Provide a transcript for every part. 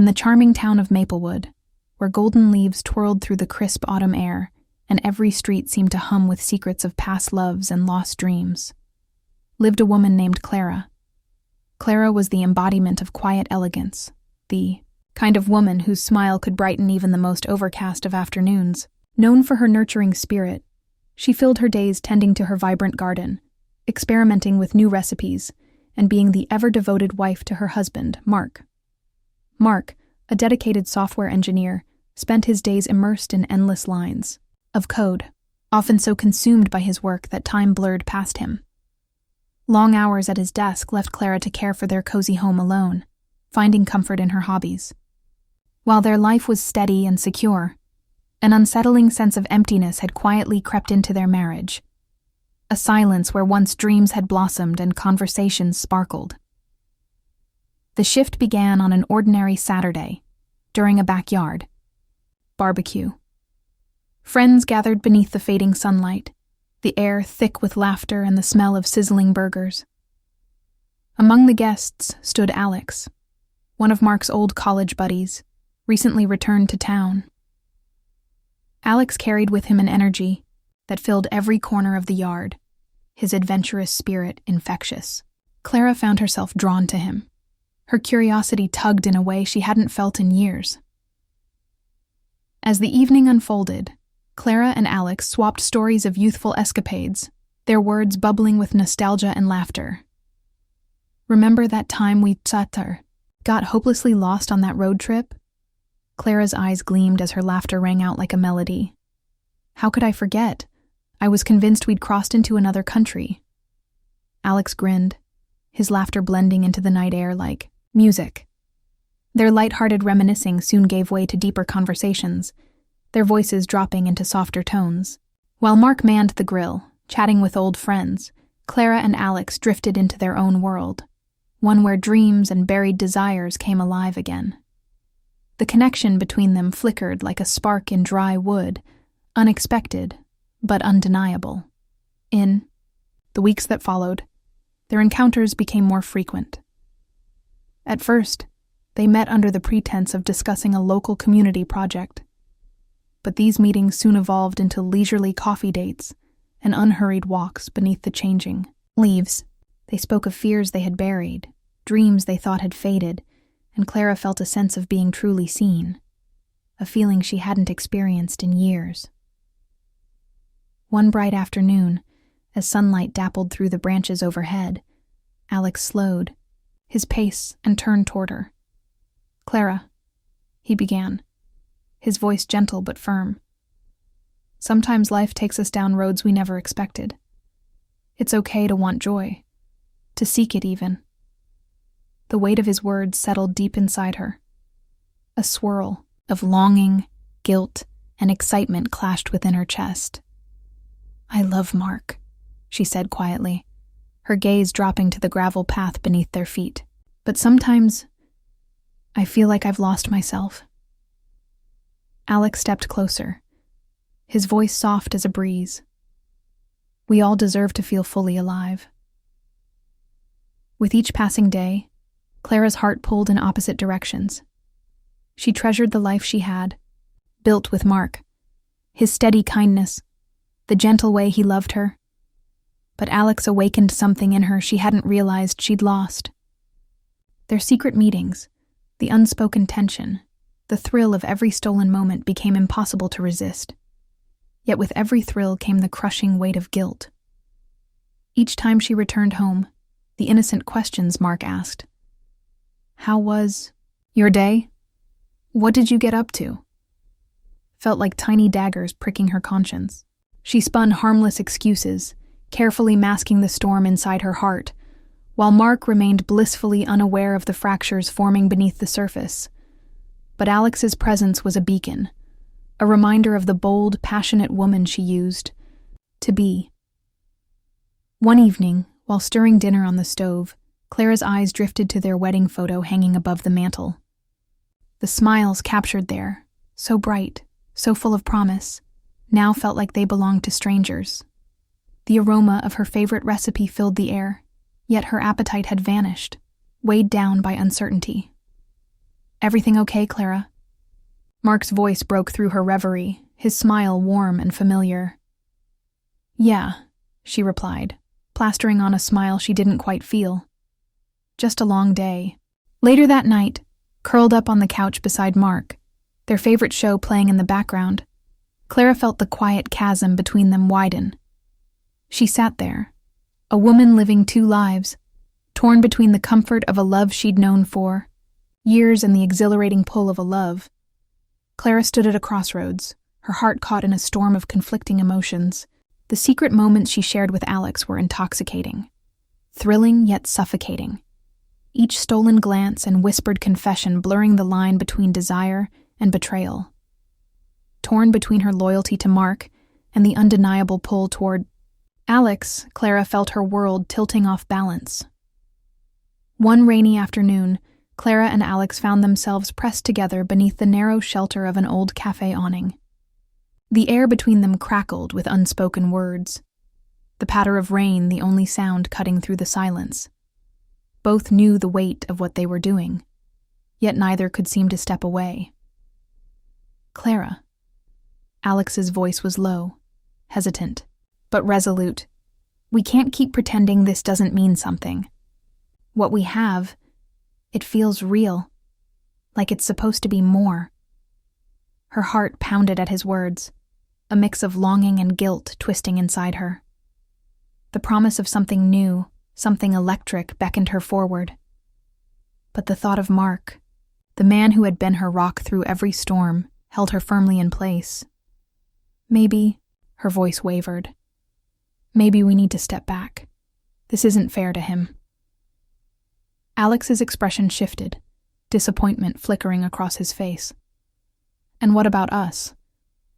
the charming town of Maplewood, where golden leaves twirled through the crisp autumn air, and every street seemed to hum with secrets of past loves and lost dreams, lived a woman named Clara. Clara was the embodiment of quiet elegance, the kind of woman whose smile could brighten even the most overcast of afternoons. Known for her nurturing spirit, she filled her days tending to her vibrant garden, experimenting with new recipes, and being the ever-devoted wife to her husband, Mark. Mark, a dedicated software engineer, spent his days immersed in endless lines of code, often so consumed by his work that time blurred past him. Long hours at his desk left Clara to care for their cozy home alone, finding comfort in her hobbies. While their life was steady and secure, an unsettling sense of emptiness had quietly crept into their marriage, a silence where once dreams had blossomed and conversations sparkled. The shift began on an ordinary Saturday, during a backyard barbecue. Friends gathered beneath the fading sunlight, the air thick with laughter and the smell of sizzling burgers. Among the guests stood Alex, one of Mark's old college buddies, recently returned to town. Alex carried with him an energy that filled every corner of the yard, his adventurous spirit infectious. Clara found herself drawn to him. Her curiosity tugged in a way she hadn't felt in years. As the evening unfolded, Clara and Alex swapped stories of youthful escapades, their words bubbling with nostalgia and laughter. "Remember that time we got hopelessly lost on that road trip?" Clara's eyes gleamed as her laughter rang out like a melody. "How could I forget? I was convinced we'd crossed into another country." Alex grinned, his laughter blending into the night air like music. Their light-hearted reminiscing soon gave way to deeper conversations, their voices dropping into softer tones. While Mark manned the grill, chatting with old friends, Clara and Alex drifted into their own world, one where dreams and buried desires came alive again. The connection between them flickered like a spark in dry wood, unexpected, but undeniable. In the weeks that followed, their encounters became more frequent. At first, they met under the pretense of discussing a local community project. But these meetings soon evolved into leisurely coffee dates and unhurried walks beneath the changing leaves. They spoke of fears they had buried, dreams they thought had faded, and Clara felt a sense of being truly seen, a feeling she hadn't experienced in years. One bright afternoon, as sunlight dappled through the branches overhead, Alex slowed, his pace, and turned toward her. "Clara," he began, his voice gentle but firm. "Sometimes life takes us down roads we never expected. It's okay to want joy, to seek it even." The weight of his words settled deep inside her. A swirl of longing, guilt, and excitement clashed within her chest. "I love Mark," she said quietly, her gaze dropping to the gravel path beneath their feet. "But sometimes I feel like I've lost myself." Alex stepped closer, his voice soft as a breeze. "We all deserve to feel fully alive." With each passing day, Clara's heart pulled in opposite directions. She treasured the life she had, built with Mark, his steady kindness, the gentle way he loved her. But Alex awakened something in her she hadn't realized she'd lost. Their secret meetings, the unspoken tension, the thrill of every stolen moment became impossible to resist. Yet with every thrill came the crushing weight of guilt. Each time she returned home, the innocent questions Mark asked. "How was your day? What did you get up to?" felt like tiny daggers pricking her conscience. She spun harmless excuses, carefully masking the storm inside her heart, while Mark remained blissfully unaware of the fractures forming beneath the surface. But Alex's presence was a beacon, a reminder of the bold, passionate woman she used to be. One evening, while stirring dinner on the stove, Clara's eyes drifted to their wedding photo hanging above the mantel. The smiles captured there, so bright, so full of promise, now felt like they belonged to strangers. The aroma of her favorite recipe filled the air, yet her appetite had vanished, weighed down by uncertainty. Everything okay, Clara? Mark's voice broke through her reverie, his smile warm and familiar. Yeah, she replied, plastering on a smile she didn't quite feel. Just a long day. Later that night, curled up on the couch beside Mark, their favorite show playing in the background, Clara felt the quiet chasm between them widen. She sat there, a woman living two lives, torn between the comfort of a love she'd known for years and the exhilarating pull of a love. Clara stood at a crossroads, her heart caught in a storm of conflicting emotions. The secret moments she shared with Alex were intoxicating, thrilling yet suffocating. Each stolen glance and whispered confession blurring the line between desire and betrayal. Torn between her loyalty to Mark and the undeniable pull toward Alex, Clara felt her world tilting off balance. One rainy afternoon, Clara and Alex found themselves pressed together beneath the narrow shelter of an old cafe awning. The air between them crackled with unspoken words, the patter of rain the only sound cutting through the silence. Both knew the weight of what they were doing, yet neither could seem to step away. Clara. Alex's voice was low, hesitant, but resolute. We can't keep pretending this doesn't mean something. What we have, it feels real, like it's supposed to be more. Her heart pounded at his words, a mix of longing and guilt twisting inside her. The promise of something new, something electric, beckoned her forward. But the thought of Mark, the man who had been her rock through every storm, held her firmly in place. Maybe, her voice wavered. Maybe we need to step back. This isn't fair to him. Alex's expression shifted, disappointment flickering across his face. And what about us?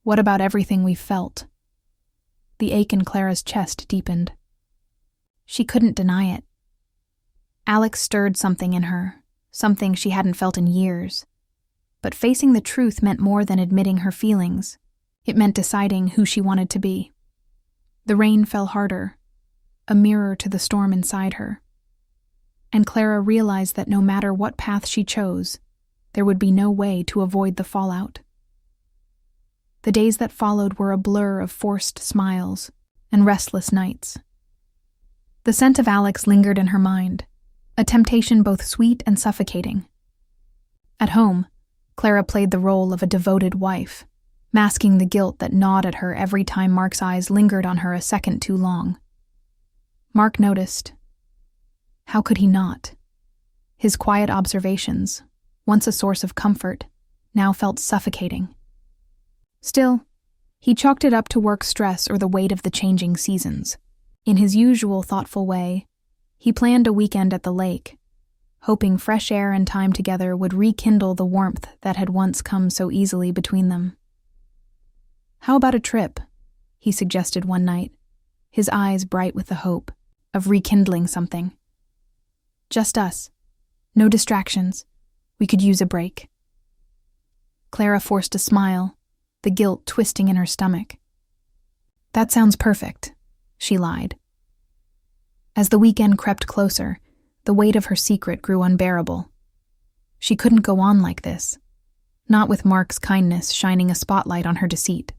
What about everything we've felt? The ache in Clara's chest deepened. She couldn't deny it. Alex stirred something in her, something she hadn't felt in years. But facing the truth meant more than admitting her feelings. It meant deciding who she wanted to be. The rain fell harder, a mirror to the storm inside her. And Clara realized that no matter what path she chose, there would be no way to avoid the fallout. The days that followed were a blur of forced smiles and restless nights. The scent of Alex lingered in her mind, a temptation both sweet and suffocating. At home, Clara played the role of a devoted wife, masking the guilt that gnawed at her every time Mark's eyes lingered on her a second too long. Mark noticed. How could he not? His quiet observations, once a source of comfort, now felt suffocating. Still, he chalked it up to work stress or the weight of the changing seasons. In his usual thoughtful way, he planned a weekend at the lake, hoping fresh air and time together would rekindle the warmth that had once come so easily between them. How about a trip? He suggested one night, his eyes bright with the hope of rekindling something. Just us. No distractions. We could use a break. Clara forced a smile, the guilt twisting in her stomach. That sounds perfect, she lied. As the weekend crept closer, the weight of her secret grew unbearable. She couldn't go on like this, not with Mark's kindness shining a spotlight on her deceit.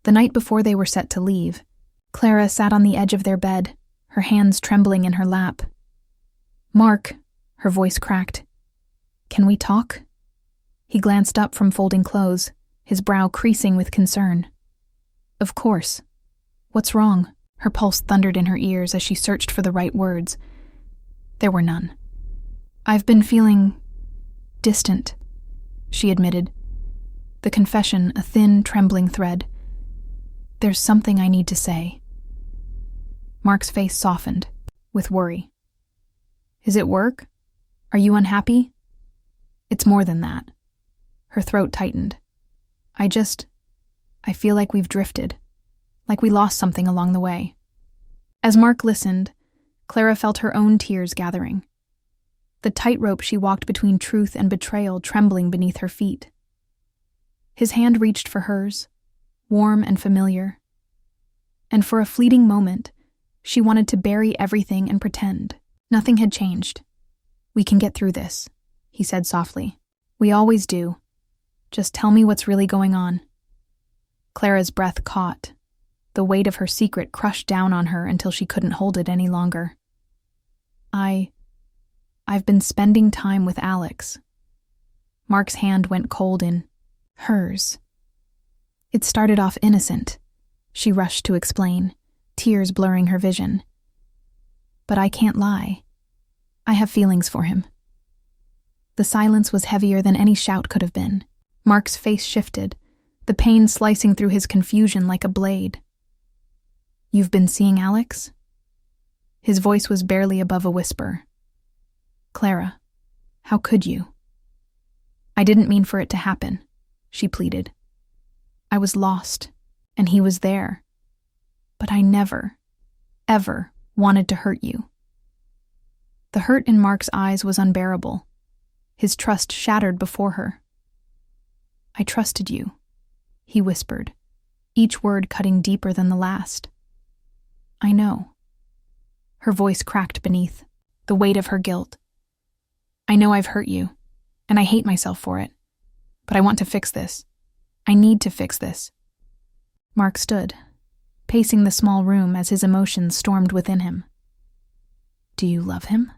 The night before they were set to leave, Clara sat on the edge of their bed, her hands trembling in her lap. Mark, her voice cracked. Can we talk? He glanced up from folding clothes, his brow creasing with concern. Of course. What's wrong? Her pulse thundered in her ears as she searched for the right words. There were none. I've been feeling distant, she admitted, the confession a thin, trembling thread. There's something I need to say. Mark's face softened, with worry. Is it work? Are you unhappy? It's more than that. Her throat tightened. I feel like we've drifted, like we lost something along the way. As Mark listened, Clara felt her own tears gathering, the tightrope she walked between truth and betrayal trembling beneath her feet. His hand reached for hers, warm and familiar. And for a fleeting moment, she wanted to bury everything and pretend nothing had changed. We can get through this, he said softly. We always do. Just tell me what's really going on. Clara's breath caught. The weight of her secret crushed down on her until she couldn't hold it any longer. I've been spending time with Alex. Mark's hand went cold in hers. It started off innocent, she rushed to explain, tears blurring her vision. But I can't lie. I have feelings for him. The silence was heavier than any shout could have been. Mark's face shifted, the pain slicing through his confusion like a blade. You've been seeing Alex? His voice was barely above a whisper. Clara, how could you? I didn't mean for it to happen, she pleaded. I was lost, and he was there. But I never, ever wanted to hurt you. The hurt in Mark's eyes was unbearable. His trust shattered before her. I trusted you, he whispered, each word cutting deeper than the last. I know. Her voice cracked beneath the weight of her guilt. I know I've hurt you, and I hate myself for it. But I want to fix this. I need to fix this. Mark stood, pacing the small room as his emotions stormed within him. Do you love him?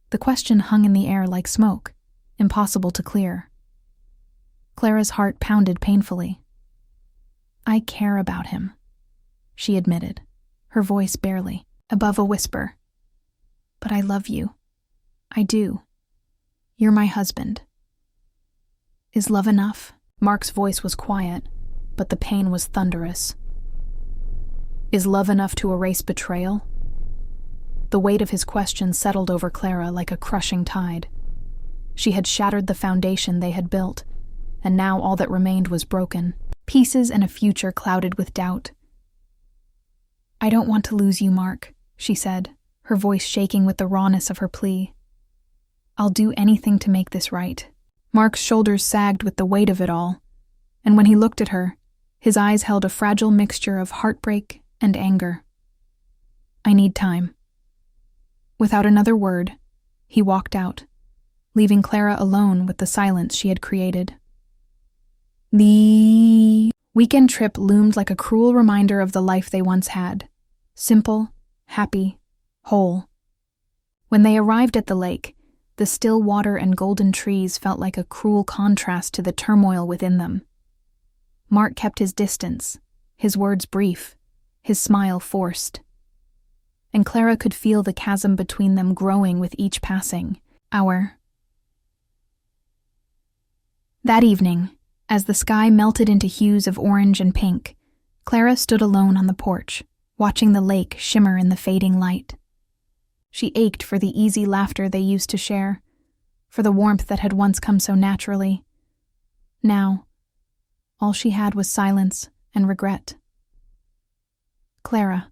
The question hung in the air like smoke, impossible to clear. Clara's heart pounded painfully. I care about him, she admitted, her voice barely above a whisper. But I love you. I do. You're my husband. Is love enough? Mark's voice was quiet, but the pain was thunderous. Is love enough to erase betrayal? The weight of his question settled over Clara like a crushing tide. She had shattered the foundation they had built, and now all that remained was broken, pieces and a future clouded with doubt. I don't want to lose you, Mark, she said, her voice shaking with the rawness of her plea. I'll do anything to make this right. Mark's shoulders sagged with the weight of it all, and when he looked at her, his eyes held a fragile mixture of heartbreak and anger. I need time. Without another word, he walked out, leaving Clara alone with the silence she had created. The weekend trip loomed like a cruel reminder of the life they once had. Simple, happy, whole. When they arrived at the lake, the still water and golden trees felt like a cruel contrast to the turmoil within them. Mark kept his distance, his words brief, his smile forced. And Clara could feel the chasm between them growing with each passing hour. That evening, as the sky melted into hues of orange and pink, Clara stood alone on the porch, watching the lake shimmer in the fading light. She ached for the easy laughter they used to share, for the warmth that had once come so naturally. Now, all she had was silence and regret. Clara.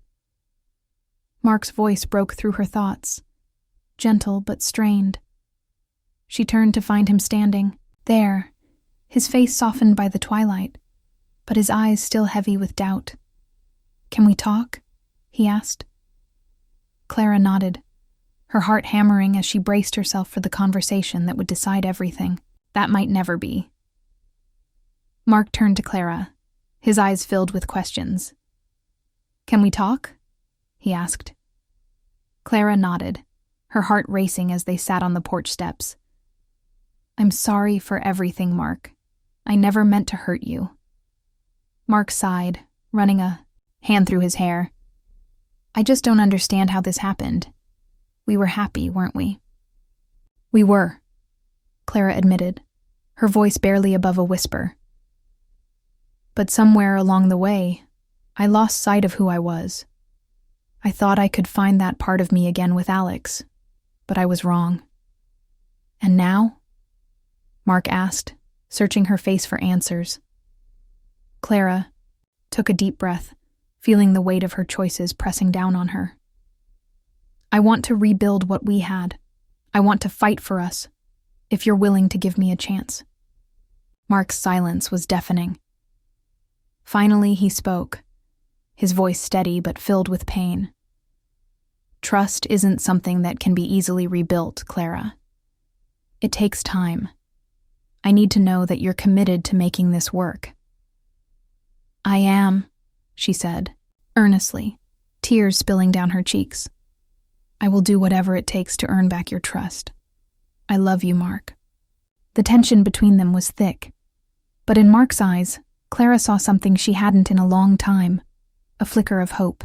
Mark's voice broke through her thoughts, gentle but strained. She turned to find him standing, there, his face softened by the twilight, but his eyes still heavy with doubt. Can we talk? He asked. Clara nodded, her heart hammering as she braced herself for the conversation that would decide everything. That might never be. Mark turned to Clara, his eyes filled with questions. Can we talk? He asked. Clara nodded, her heart racing as they sat on the porch steps. I'm sorry for everything, Mark. I never meant to hurt you. Mark sighed, running a hand through his hair. I just don't understand how this happened. We were happy, weren't we? We were, Clara admitted, her voice barely above a whisper. But somewhere along the way, I lost sight of who I was. I thought I could find that part of me again with Alex, but I was wrong. And now? Mark asked, searching her face for answers. Clara took a deep breath, feeling the weight of her choices pressing down on her. I want to rebuild what we had. I want to fight for us, if you're willing to give me a chance. Mark's silence was deafening. Finally, he spoke, his voice steady but filled with pain. Trust isn't something that can be easily rebuilt, Clara. It takes time. I need to know that you're committed to making this work." "I am," she said, earnestly, tears spilling down her cheeks. "I will do whatever it takes to earn back your trust. I love you, Mark." The tension between them was thick, but in Mark's eyes, Clara saw something she hadn't in a long time, a flicker of hope.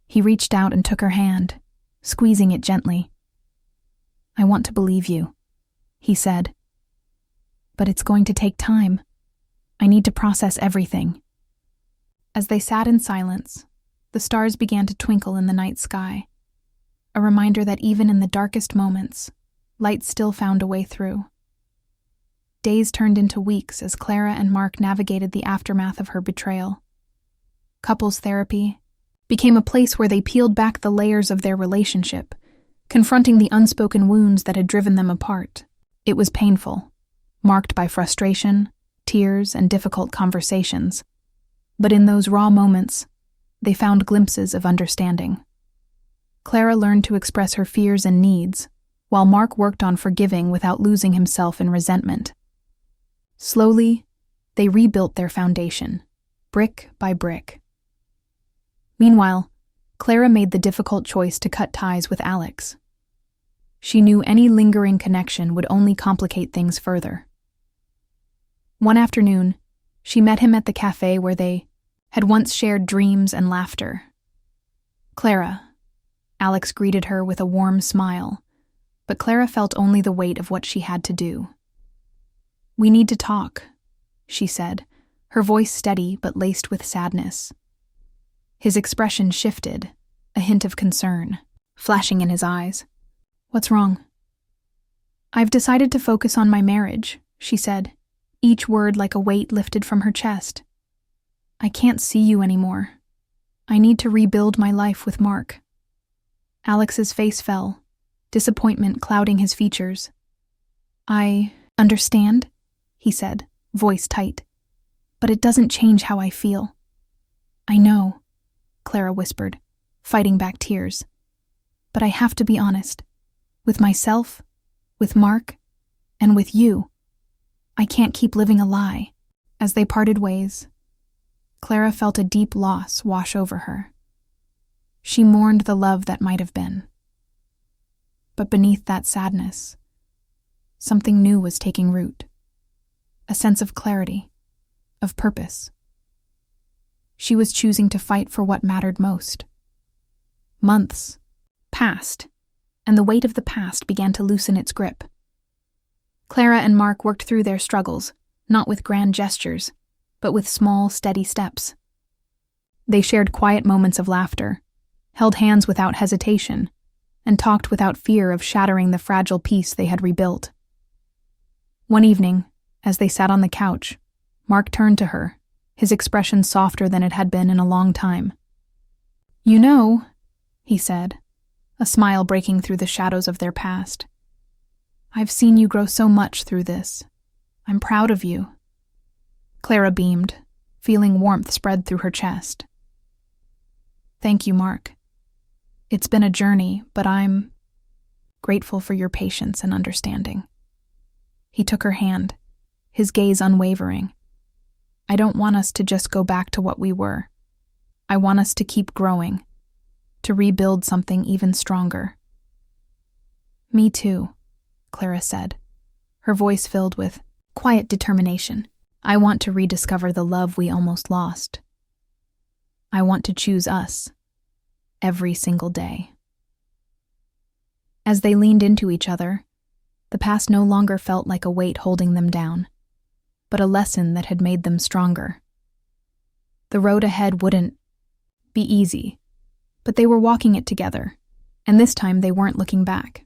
He reached out and took her hand, squeezing it gently. "I want to believe you," he said. "But it's going to take time. I need to process everything." As they sat in silence, the stars began to twinkle in the night sky, a reminder that even in the darkest moments, light still found a way through. Days turned into weeks as Clara and Mark navigated the aftermath of her betrayal. Couples therapy became a place where they peeled back the layers of their relationship, confronting the unspoken wounds that had driven them apart. It was painful, marked by frustration, tears, and difficult conversations. But in those raw moments, they found glimpses of understanding. Clara learned to express her fears and needs, while Mark worked on forgiving without losing himself in resentment. Slowly, they rebuilt their foundation, brick by brick. Meanwhile, Clara made the difficult choice to cut ties with Alex. She knew any lingering connection would only complicate things further. One afternoon, she met him at the cafe where they had once shared dreams and laughter. "Clara," Alex greeted her with a warm smile, but Clara felt only the weight of what she had to do. "We need to talk," she said, her voice steady but laced with sadness. His expression shifted, a hint of concern, flashing in his eyes. "What's wrong?" "I've decided to focus on my marriage," she said, each word like a weight lifted from her chest. "I can't see you anymore. I need to rebuild my life with Mark." Alex's face fell, disappointment clouding his features. "I understand," he said, voice tight, "but it doesn't change how I feel." "I know," Clara whispered, fighting back tears. "But I have to be honest. With myself, with Mark, and with you. I can't keep living a lie." As they parted ways, Clara felt a deep loss wash over her. She mourned the love that might have been. But beneath that sadness, something new was taking root. A sense of clarity, of purpose. She was choosing to fight for what mattered most. Months passed, and the weight of the past began to loosen its grip. Clara and Mark worked through their struggles, not with grand gestures, but with small, steady steps. They shared quiet moments of laughter, held hands without hesitation, and talked without fear of shattering the fragile peace they had rebuilt. One evening, as they sat on the couch, Mark turned to her, his expression softer than it had been in a long time. "You know," he said, a smile breaking through the shadows of their past, "I've seen you grow so much through this. I'm proud of you." Clara beamed, feeling warmth spread through her chest. "Thank you, Mark. It's been a journey, but I'm grateful for your patience and understanding." He took her hand, his gaze unwavering. "I don't want us to just go back to what we were. I want us to keep growing, to rebuild something even stronger." "Me too," Clara said, her voice filled with quiet determination. "I want to rediscover the love we almost lost. I want to choose us, every single day." As they leaned into each other, the past no longer felt like a weight holding them down, but a lesson that had made them stronger. The road ahead wouldn't be easy, but they were walking it together, and this time they weren't looking back.